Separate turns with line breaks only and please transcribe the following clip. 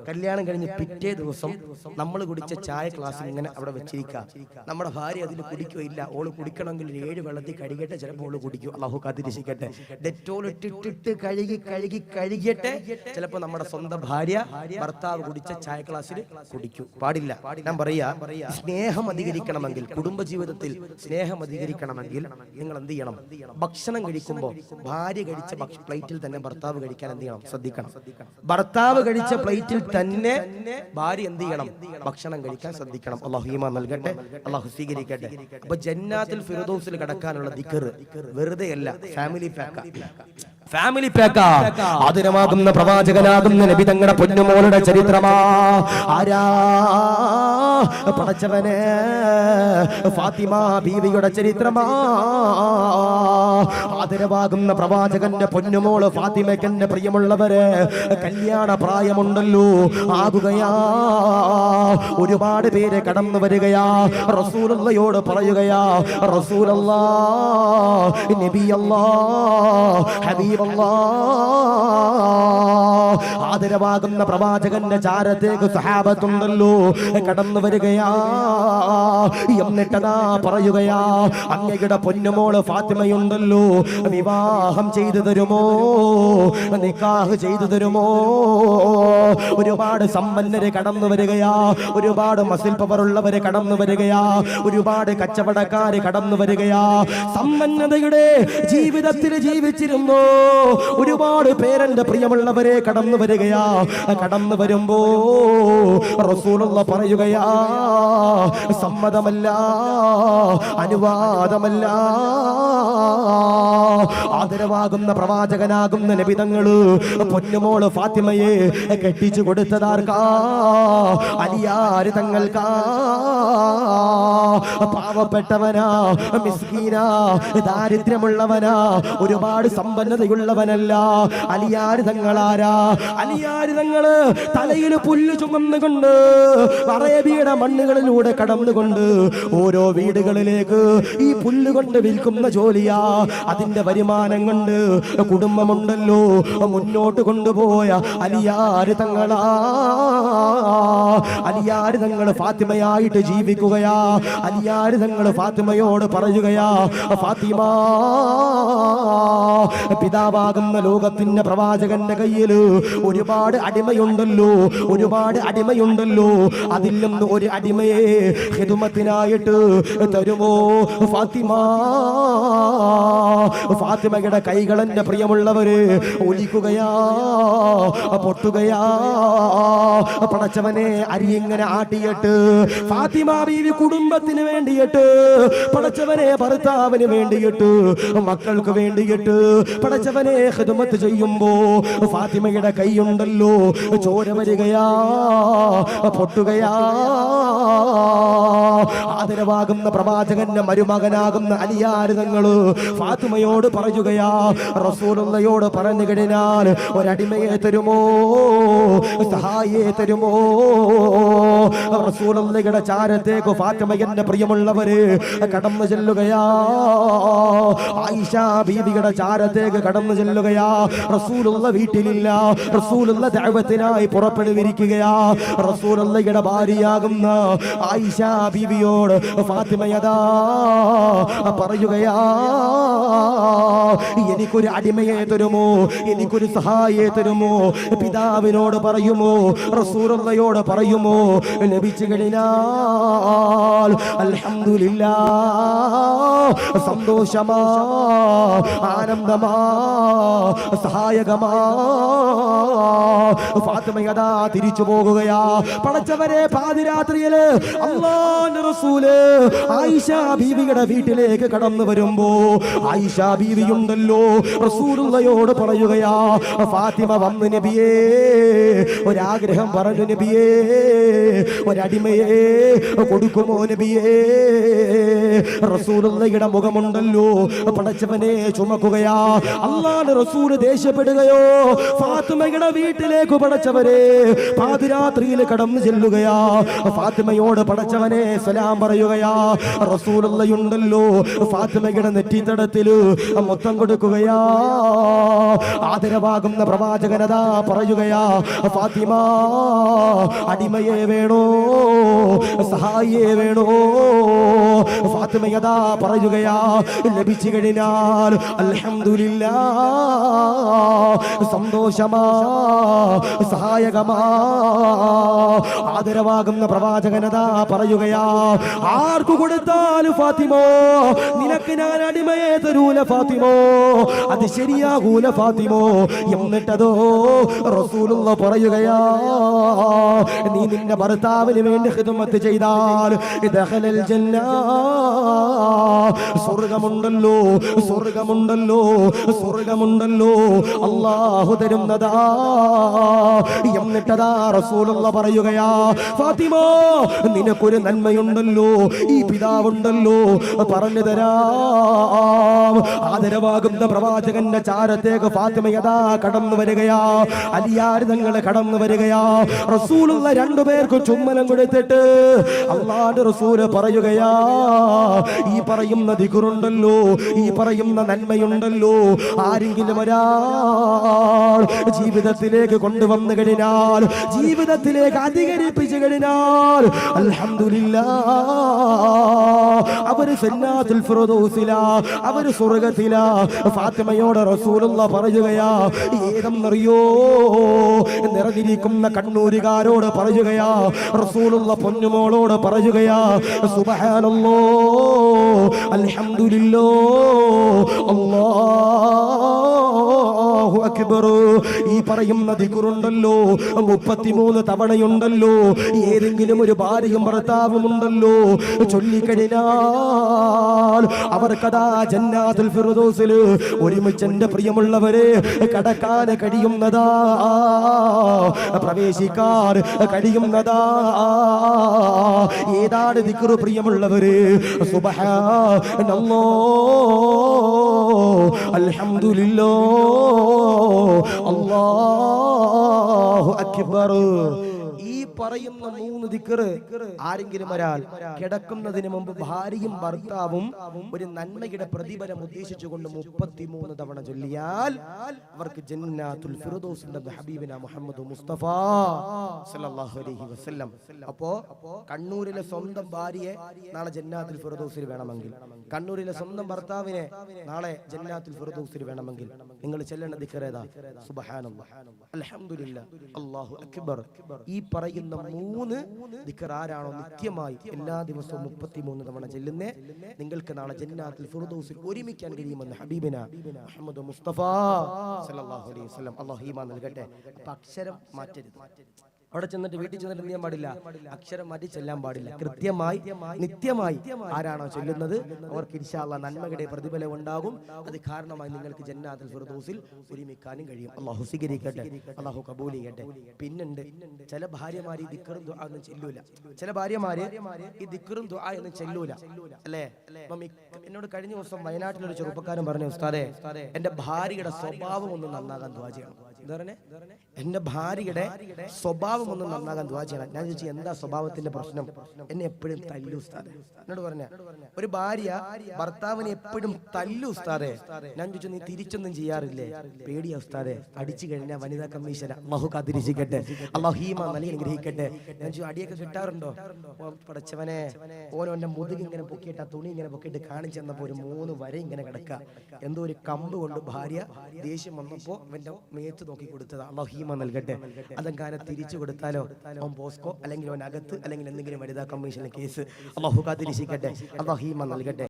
കല്യാണം കഴിഞ്ഞ് പിറ്റേ ദിവസം നമ്മൾ കുടിച്ച ചായ ഗ്ലാസ് ഇങ്ങനെ അവിടെ വെച്ചിരിക്കുക. നമ്മുടെ ഭാര്യ അതിൽ കുടിക്കുകയില്ല. ഓള് കുടിക്കണമെങ്കിൽ 7 വെള്ളത്തിൽ കഴുകട്ടെ, ചിലപ്പോൾ ഓള് കുടിക്കും. അല്ലാഹു കാത്തിരിക്കട്ടെ. ഡെറ്റോൾ ഇട്ടിട്ട് കഴുകിയട്ടെ, ചിലപ്പോൾ നമ്മുടെ സ്വന്തം ഭാര്യ ഭർത്താവ് കുടിച്ച ചായ ഗ്ലാസ്സിൽ കുടിക്കും. പാടില്ല. ഞാൻ പറയാ, സ്നേഹം അധികരിക്കണമെങ്കിൽ, കുടുംബജീവിതത്തിൽ സ്നേഹം അധികരിക്കണമെങ്കിൽ നിങ്ങൾ എന്ത് ചെയ്യണം? ഭക്ഷണം കഴിക്കുമ്പോൾ ഭാര്യ കഴിച്ച പ്ലേറ്റിൽ തന്നെ ഭർത്താവ് കഴിക്കാൻ എന്ത് ചെയ്യണം? ശ്രദ്ധിക്കണം. ഭർത്താവ് കഴിച്ച പ്ലേറ്റിൽ തന്നെ ഭാര്യ എന്ത് ചെയ്യണം? ഭക്ഷണം കഴിക്കാൻ ശ്രദ്ധിക്കണം. അല്ലാഹു ഈമാൻ നൽകട്ടെ, അല്ലാഹു സ്വീകരിക്കട്ടെ. അപ്പൊ ജന്നാത്തുൽ ഫിർദൗസിൽ കടക്കാനുള്ള ദിക്ർ വെറുതെ അല്ല, ഫാമിലി പാക്കാ. ആദരവാകുന്ന പ്രവാചകനാകുന്ന നബി തങ്ങളുടെ പൊന്നുമോളുടെ ചരിത്രമാ. ആരാ? പടച്ചവനെ, ഫാത്തിമ ബീവിയുടെ ചരിത്രമാ. ആദരവാകുന്ന പ്രവാചകന്റെ പൊന്നുമോള് ഫാത്തിമയ്ക്കെന്റെ പ്രിയമുള്ളവരെ, കല്യാണ പ്രായമുണ്ടല്ലോ, ആകുകയാ. ഒരുപാട് പേര് കടന്നു വരികയാ. റസൂലുള്ളയോട് പറയുകയാ, റസൂലല്ലാഹ്, നബിയല്ലാഹ്, ഹബീബല്ലാഹ്. ആദരവാകുന്ന പ്രവാചകന്റെ ചാരത്തേക്ക് സഹാബത്തുണ്ടല്ലോ, കടന്നു വരികയാ. എന്നിട്ടതാ പറയുകയാ, അങ്ങയുടെ പൊന്നുമോള് ഫാത്തിമയുണ്ടല്ലോ, വിവാഹം ചെയ്തു തരുമോ? നിക്കാഹ് ചെയ്തു തരുമോ? ഒരുപാട് സമ്പന്നര് കടന്നു വരികയാ, ഒരുപാട് മസിൽ പവറുള്ളവര് കടന്നു വരികയാ, ഒരുപാട് കച്ചവടക്കാര് കടന്നു വരികയാ. സമ്പന്നതയുടെ ജീവിതത്തിൽ ജീവിച്ചിരുന്നു ഒരുപാട് പേരെന്റെ പ്രിയമുള്ളവരെ കടന്നു വരികയാ. കടന്നു വരുമ്പോ റസൂലുള്ളാഹി പറയുകയാ, സമ്മതമല്ല, അനുവാദമല്ല. ആദരവാകുന്ന പ്രവാചകനാകുന്ന നബി തങ്ങള് പൊന്നുമോള് ഫാത്തിമയെ കെട്ടിച്ചു കൊടുത്തതാർക്കാ? അലിയാര് തങ്ങൾക്കാ. പാവപ്പെട്ടവനാ, മിസ്കീനാ, ദാരിദ്ര്യമുള്ളവനാ, ഒരുപാട് സമ്പന്നതയുള്ളവനല്ല. അലിയാര് തങ്ങളാരാ? അലിയാര് തങ്ങള് തലയിൽ പുല്ല് ചുമന്നുകൊണ്ട് അറേബ്യയുടെ മണ്ണുകളിലൂടെ കടന്നുകൊണ്ട് ഓരോ വീടുകളിലേക്ക് ഈ പുല്ല് കൊണ്ട് വിൽക്കുന്ന ജോലിയാ. അതിന്റെ വരുമാനം കൊണ്ട് കുടുംബമുണ്ടല്ലോ മുന്നോട്ട് കൊണ്ടുപോയ അലിയാര് തങ്ങളാ. അലിയാര് തങ്ങൾ ഫാത്തിമയായിട്ട് ജീവിക്കുകയാ. അലിയാര് തങ്ങൾ ഫാത്തിമയോട് പറയുകയാ, ഫാത്തിമ, പിതാവാകുന്ന ലോകത്തിന്റെ പ്രവാചകന്റെ കയ്യിൽ ഒരുപാട് അടിമയുണ്ടല്ലോ, ഒരുപാട് അടിമയുണ്ടല്ലോ. അതിൽ നിന്ന് ഒരു അടിമയെ ഖിദ്മത്തിനായിട്ട് തരുമോ ഫാത്തിമ? ഫാത്തിമയുടെ കൈകളെന്റെ പ്രിയമുള്ളവര് ഒലിക്കുകയാ, പൊട്ടുകയാ. പടച്ചവനെ, അരിയിങ്ങനെ ആട്ടിയിട്ട് ഫാത്തിമ ബീവി കുടുംബത്തിന് വേണ്ടിയിട്ട്, പടച്ചവനെ ഭർത്താവിന് വേണ്ടിയിട്ട്, മക്കൾക്ക് വേണ്ടിയിട്ട് പടച്ചവനെ ഖിദ്മത്ത് ചെയ്യുമ്പോ ഫാത്തിമയുടെ കൈയുണ്ടല്ലോ ചോര വരികയാ, പൊട്ടുകയാ. ആദരവാകുന്ന പ്രവാചകന്റെ മരുമകനാകുന്ന അലിയാര് തങ്ങള് ഫാത്തിമയോട് പറയുകയാ, റസൂലുള്ളാഹിയോട് പറഞ്ഞു കഴിഞ്ഞാൽ ഒരടിമയെ തരുമോ, സഹായിയെ തരുമോ? റസൂലുള്ളാഹിയുടെ ചാരത്തേക്ക് ഫാത്തിമയുടെ പ്രിയമുള്ളവര് കടന്നു ചെല്ലുകയാ. ആയിഷ ബീവിയുടെ ചാരത്തേക്ക് കടന്നു ചെല്ലുകയാ. റസൂലുള്ളാഹി വീട്ടിലില്ല. റസൂലുള്ളാഹി ദഅവത്തിനായി പുറപ്പെടുവിരിക്കുകയാ. റസൂലുള്ളാഹിയുടെ ഭാര്യയാകുന്ന ആയിഷ ബീവിയോട് ഫാത്തിമയദാ പറയുകയാ, എനിക്കൊരു അടിമയെ തരുമോ, എനിക്കൊരു സഹായിയെ തരുമോ? പിതാവിനോട് പറയുമോ, റസൂലുള്ളാഹിയോട് പറയുമോ? ലഭിച്ചു കഴിഞ്ഞാൽ അൽഹംദുലില്ലാഹ്, സന്തോഷമാ, ആനന്ദമാ, സഹായകമാ. ഫാത്തിമയദാ തിരിച്ചു പോകുകയാ. പടച്ചവരെ, പാതിരാത്രിയില് അല്ലാഹുവിന്റെ റസൂല് ആയിഷ ബീവിയുടെ വീട്ടിലേക്ക് കടന്നു വരുമ്പോ ആയിഷ ബീവിയുണ്ടല്ലോ റസൂലുള്ളാഹിയോട് പറയുകയാ, ഫാത്തിമ വന്നു നബിയേ, ഒരാഗ്രഹം പറഞ്ഞു നബിയേ, ഒരടിമയെ കൊടുക്കുമോ നബിയേ? റസൂലുള്ളാഹിയുടെ മുഖമുണ്ടല്ലോ പടച്ചവനെ ചുമക്കുകയാ. അല്ലാഹുവിന്റെ റസൂൽ ദേഷ്യപ്പെടുകയോ ഫാത്തിമയുടെ വീട്ടിലേക്ക് പടച്ചവരെ പാതിരാത്രിയിൽ കടന്നു ചെല്ലുകയാ. ഫാത്തിമയോട് പടച്ചവനെ സലാം പറയുകയാ. റസൂലുള്ളയുണ്ടല്ലോ ഫാത്തിമയുടെ നെറ്റിത്തടത്തില് മൊത്തം കൊടുക്കുകയാ. ആദരവാകുന്ന പ്രവാചകനതാ പറയുകയാ, ഫാത്തിമ അടിമയെ വേണോ സഹായിയെ വേണോ? ഫാത്തിമയതാ പറയുകയാ, ലഭിച്ചു കഴിഞ്ഞാൽ അൽഹംദുലില്ലാഹ് സന്തോഷമാ സഹായകമാ. ആദരവാകുന്ന പ്രവാചകനതാ പറയുകയാ, ആർക്കു കൊടുത്താലും ഫാത്തിമോ നിനക്ക് ഞാൻ അടിമയെ തരൂല ഫാത്തിമോ, അത് ശരിയാകൂല ഫാത്തിമോ. എന്നിട്ടതോ റസൂലുള്ള പറയുകയാ, നീ നിന്റെ ഭർത്താവിന് വേണ്ടി ഖിദ്മത്ത് ചെയ്താൽ ദഖലൽ ജന്ന, സ്വർഗ്ഗമുണ്ടല്ലോ സ്വർഗ്ഗമുണ്ടല്ലോ സ്വർഗ്ഗമുണ്ടല്ലോ അല്ലാഹു തരുന്നതാ. എന്നിട്ടതാ റസൂലുള്ള പറയുകയാ, ഫാത്തിമ നിനക്കൊരു നന്മയുണ്ടല്ലോ, ഈ പിതാവുണ്ടല്ലോ പറഞ്ഞു തരാം. ആദരവാകുന്ന പ്രവാചകന്റെ ചാരത്തേക്ക് ഫാത്തിമയതാ കടന്നു വരികയാ. അലിയാർ തങ്ങൾ കടന്നു വരികയാ. റസൂലുള്ള രണ്ടുപേർക്ക് ചുമ്മനം കൊടുത്തിട്ട് അല്ലാഹുവിന്റെ റസൂല് പറയുകയാ, ഈ പറയുന്ന ദിക്റുണ്ടല്ലോ, ഈ പറയുന്ന നന്മയുണ്ടല്ലോ, ആരെങ്കിലും ഒരാൾ ജീവിതത്തിലേക്ക് കൊണ്ടുവന്നു കഴിഞ്ഞാൽ, ജീവിതത്തിലേക്ക് അധികരിപ്പിച്ചു കഴിഞ്ഞാൽ അൽഹംദുലില്ലാഹ് അവര് ജന്നാത്തുൽ ഫിർദൗസിലാ, അവര് സ്വർഗ്ഗത്തിലാ. ഫാത്തിമയോട് റസൂലുള്ള പറയുകയാ, ഏതെന്നറിയോ? നിറഞ്ഞിരിക്കുന്ന കണ്ണൂരുകാരോട് പറയുകയാ, റസൂലുള്ള പൊന്നുമോളോട് പറയുകയാ, സുബ്ഹാനല്ലാഹ് അൽഹംദുലില്ലാഹ് അല്ലാഹു അക്ബർ. ഈ പറയുന്ന ദിക്റുണ്ടല്ലോ 33 തവണയുണ്ടല്ലോ, ഏതെങ്കിലും ഒരു ഭാര്യയും ഭർത്താവും ഉണ്ടല്ലോ ചൊല്ലിക്കഴിഞ്ഞാൽ അവർക്കതാ ജന്നാത്തുൽ ഫിർദൗസിൽ ഒരുമിച്ച് എന്റെ പ്രിയമുള്ളവരെ കടക്കാൻ കഴിയുന്നതാ, പ്രവേശിക്കാൻ കഴിയുന്നതാ. ഏതാണ് ദിക്റ് പ്രിയമുള്ളവരെ? സുബ്ഹാനല്ലാഹ് അൽഹംദുലില്ലാഹ് അല്ലാഹു അക്ബർ. ഈ പറയുന്ന 3 ദിക്റ് ആരെങ്കിലും ഒരാൾ കിടക്കുന്നതിന് മുമ്പ് ഭാര്യയും ഭർത്താവും ഒരു നന്മയുടെ പ്രതിഫലം ഉദ്ദേശിച്ചുകൊണ്ട് 33 തവണ ചൊല്ലിയാൽ അവർക്ക് ജന്നാത്തുൽ ഫിർദൗസിന്റെ ഹബീബിന മുഹമ്മദ് മുസ്തഫ സല്ലല്ലാഹു അലൈഹി വസല്ലം. അപ്പോ കണ്ണൂരിലെ സ്വന്തം ഭാര്യയെ നാളെ ജന്നാത്തുൽ ഫിർദൗസിൽ വേണമെങ്കിൽ, കണ്ണൂരിലെ സ്വന്തം ഭർത്താവിനെ നാളെ ജന്നാത്തുൽ ഫിർദൗസിൽ വേണമെങ്കിൽ നിങ്ങൾ ചൊല്ലേണ്ട ദിക്ർ ഏതാ? സുബ്ഹാനല്ലാഹ് അൽഹംദുലില്ലാഹ് അല്ലാഹു അക്ബർ. ഈ പറയുന്ന 3 ദിക്ർ ആരാണോ നിത്യമായി എല്ലാ ദിവസവും 33 തവണ ചെല്ലുന്നേ, നിങ്ങൾക്ക് നാളെ ജന്നാത്തുൽ ഫിർദൗസിൽ ഒരുമിക്കാൻ കഴിയുമെന്ന് ഹബീബിന മുഹമ്മദ് മുസ്തഫ സല്ലല്ലാഹു അലൈഹി വസല്ലം. അല്ലാഹു ഈമാൻ നൽകട്ടെ. അപ്പൊ അക്ഷരം മാറ്റരുത്. അവിടെ ചെന്നിട്ട് വീട്ടിൽ ചെന്നിട്ട് എന്ത് ചെയ്യാൻ പാടില്ല? അക്ഷരം മാറ്റി ചെല്ലാൻ പാടില്ല. കൃത്യമായി നിത്യമായി ആരാണോ ചൊല്ലുന്നത് അവർക്ക് ഇൻഷാ അല്ലാഹ് നന്മയുടെ പ്രതിഫലം ഉണ്ടാകും. അത് കാരണമായി നിങ്ങൾക്ക് ജന്നാത്തുൽ ഫിർദൗസിൽ ഒരുമിക്കാനും കഴിയും. അല്ലാഹു സ്വീകരിക്കട്ടെ, അല്ലാഹു കബൂൽ ചെയ്യട്ടെ. പിന്നുണ്ട് ചില ഭാര്യമാര് ഈ ദിക്റും ദുആ ഒന്നും ചെല്ലൂല. ചില ഭാര്യമാര് ഈ ദിക്റും ദുആ ഒന്നും ചെല്ലൂല, അല്ലേ? എന്നോട് കഴിഞ്ഞ ദിവസം വയനാട്ടിലൊരു ചെറുപ്പക്കാരൻ പറഞ്ഞു, ഉസ്താദേ എന്റെ ഭാര്യയുടെ സ്വഭാവം ഒന്ന് നന്നാകാൻ ദുആ ചെയ്യണം. എന്താ പറഞ്ഞേ? എന്റെ ഭാര്യയുടെ സ്വഭാവം ഒന്ന് നന്നാകാൻ ദുആ ചെയ്യണം. ഞാൻ ചോദിച്ചു, എന്താ സ്വഭാവത്തിന്റെ പ്രശ്നം? എന്നെ എപ്പോഴും തല്ലു ഉസ്താദേ. എന്നോട് പറഞ്ഞ ഒരു ഭാര്യ ഭർത്താവിനെ എപ്പോഴും തല്ലു ഉസ്താദേ. ഞാൻ ചോദിച്ചു, നീ തിരിച്ചൊന്നും ചെയ്യാറില്ലേ? പേടിയാ ഉസ്താദേ, അടിച്ചു കഴിഞ്ഞാൽ വനിതാ കമ്മീഷൻ അല്ലാഹു കാത്തിരിക്കട്ടെ, അല്ലാഹു ഈമാൻ നൽകി അനുഗ്രഹിക്കട്ടെ. ഞാൻ ചോദിച്ചു, അടിയൊക്കെ കിട്ടാറുണ്ടോ? പടച്ചവനെ, ഓനോന്റെ മുതുക് ഇങ്ങനെ പൊക്കിയിട്ട് ആ തുണി ഇങ്ങനെ പൊക്കിയിട്ട് കാണിച്ചു തന്നപ്പോ ഒരു 3 വര ഇങ്ങനെ കിടക്കുക. എന്തോ ഒരു കമ്പ് കൊണ്ട് ഭാര്യ ദേഷ്യം വന്നപ്പോ അവന്റെ മേത്ത് നോക്കി കൊടുത്തത്. അല്ലാഹു ഈമാൻ നൽകട്ടെ. അതെങ്കാനെ തിരിച്ചു കൊടുത്താലോ അവൻ പോസ്കോ അല്ലെങ്കിൽ അവൻ അകത്ത് അല്ലെങ്കിൽ എന്തെങ്കിലും വനിതാ കമ്മീഷനിലെ കേസ്. അല്ലാഹു കാത്തിരിക്കട്ടെ, അല്ലാഹു ഈമാൻ നൽകട്ടെ.